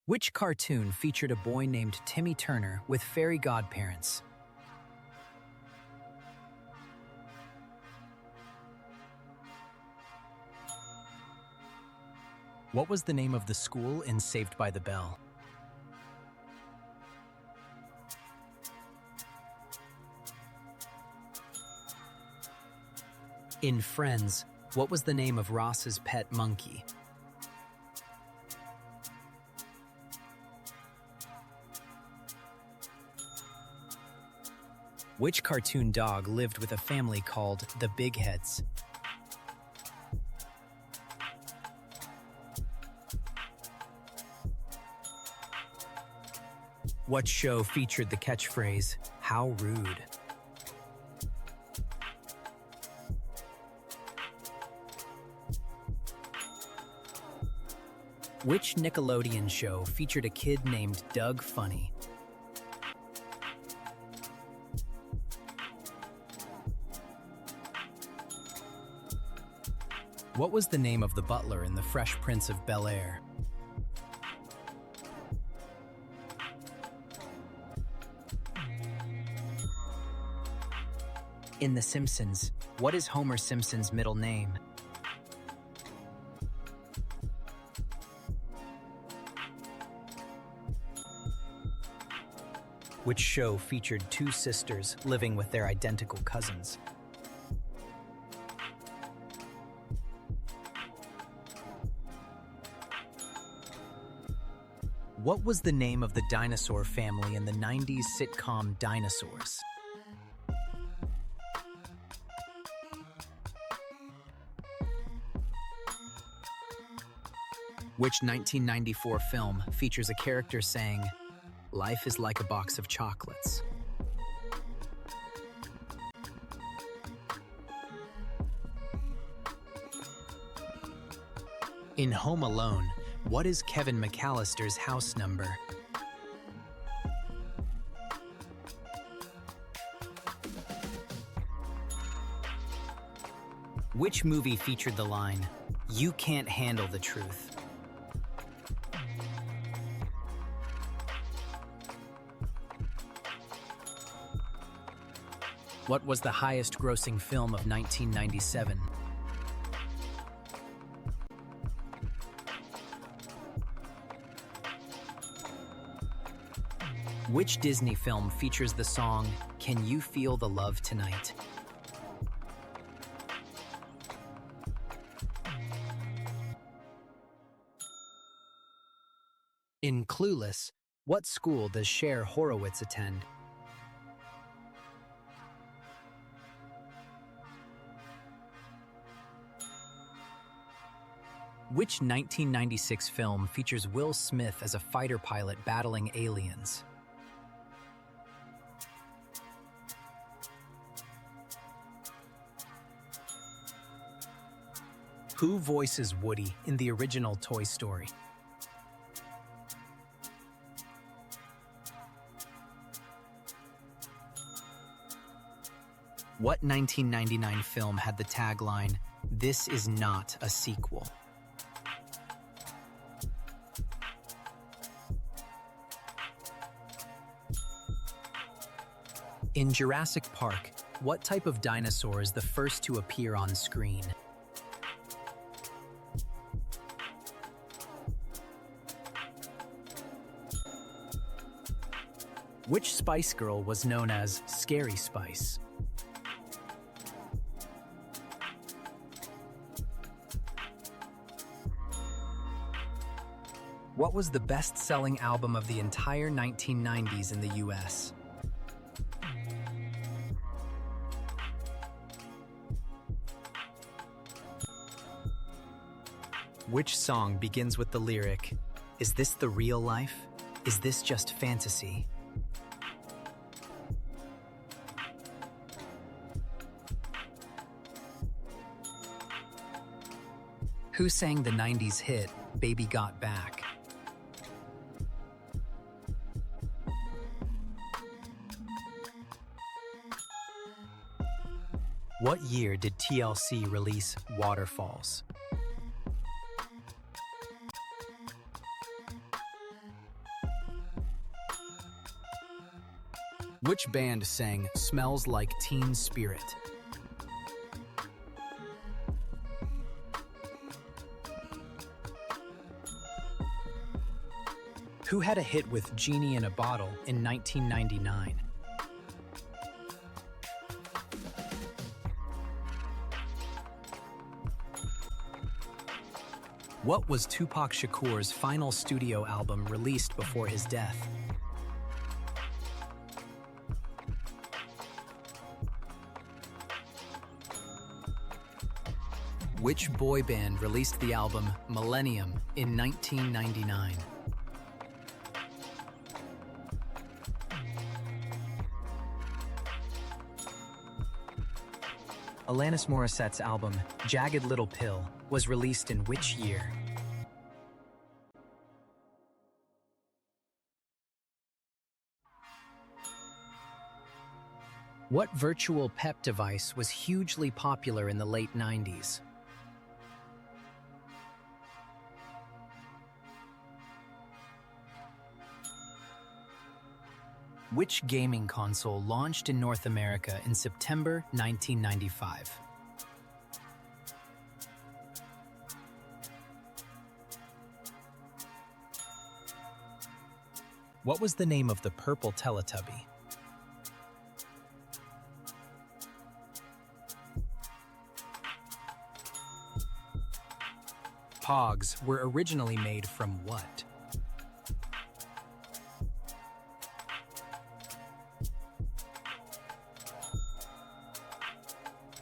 Which cartoon featured a boy named Timmy Turner with fairy godparents? What was the name of the school in Saved by the Bell? In Friends, what was the name of Ross's pet monkey? Which cartoon dog lived with a family called the Big Heads? What show featured the catchphrase, "How rude"? Which Nickelodeon show featured a kid named Doug Funny? What was the name of the butler in The Fresh Prince of Bel-Air? In The Simpsons, what is Homer Simpson's middle name? Which show featured two sisters living with their identical cousins? What was the name of the dinosaur family in the 90s sitcom Dinosaurs? Which 1994 film features a character saying, "Life is like a box of chocolates"? In Home Alone, what is Kevin McAllister's house number? Which movie featured the line, "You can't handle the truth"? What was the highest-grossing film of 1997? Which Disney film features the song, "Can You Feel the Love Tonight"? In Clueless, what school does Cher Horowitz attend? Which 1996 film features Will Smith as a fighter pilot battling aliens? Who voices Woody in the original Toy Story? What 1999 film had the tagline, "This is not a sequel"? In Jurassic Park, what type of dinosaur is the first to appear on screen? Which Spice Girl was known as Scary Spice? What was the best-selling album of the entire 1990s in the US? Which song begins with the lyric, "Is this the real life? Is this just fantasy?" Who sang the 90s hit, "Baby Got Back"? What year did TLC release Waterfalls? Which band sang "Smells Like Teen Spirit"? Who had a hit with "Genie in a Bottle" in 1999? What was Tupac Shakur's final studio album released before his death? Which boy band released the album Millennium in 1999? Alanis Morissette's album Jagged Little Pill was released in which year? What virtual pep device was hugely popular in the late 90s? Which gaming console launched in North America in September 1995? What was the name of the purple Teletubby? Pogs were originally made from what?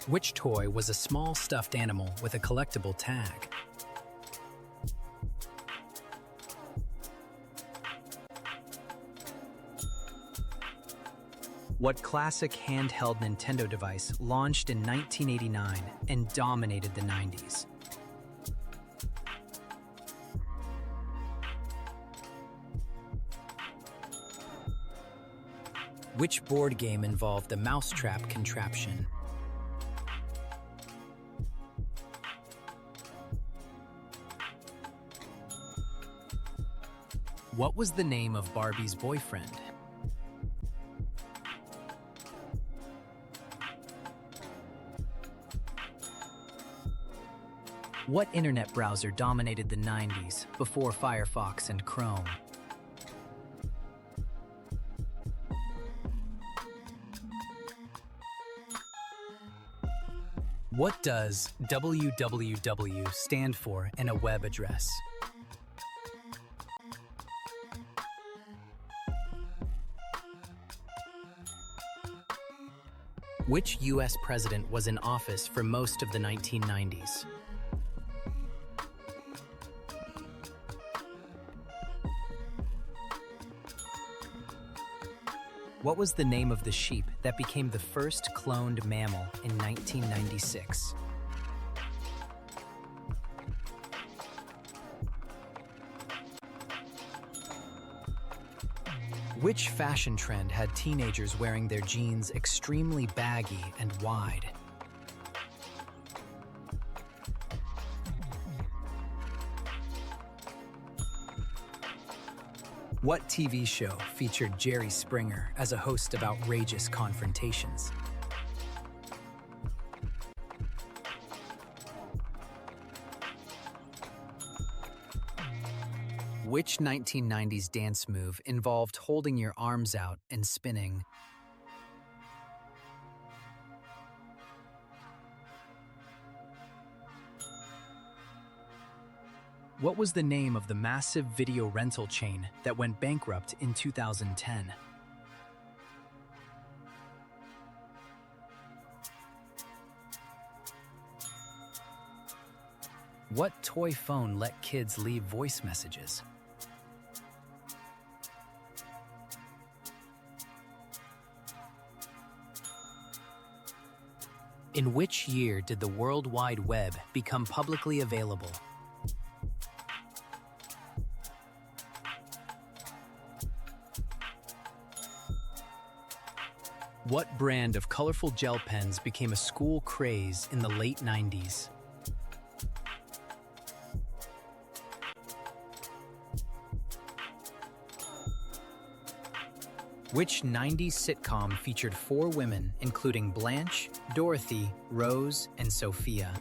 Which toy was a small stuffed animal with a collectible tag? What classic handheld Nintendo device launched in 1989 and dominated the 90s? Which board game involved the mousetrap contraption? What was the name of Barbie's boyfriend? What internet browser dominated the 90s before Firefox and Chrome? What does www stand for in a web address? Which U.S. president was in office for most of the 1990s? What was the name of the sheep that became the first cloned mammal in 1996? Which fashion trend had teenagers wearing their jeans extremely baggy and wide? What TV show featured Jerry Springer as a host of outrageous confrontations? Which 1990s dance move involved holding your arms out and spinning? What was the name of the massive video rental chain that went bankrupt in 2010? What toy phone let kids leave voice messages? In which year did the World Wide Web become publicly available? What brand of colorful gel pens became a school craze in the late 90s? Which 90s sitcom featured 4 women, including Blanche, Dorothy, Rose, and Sophia?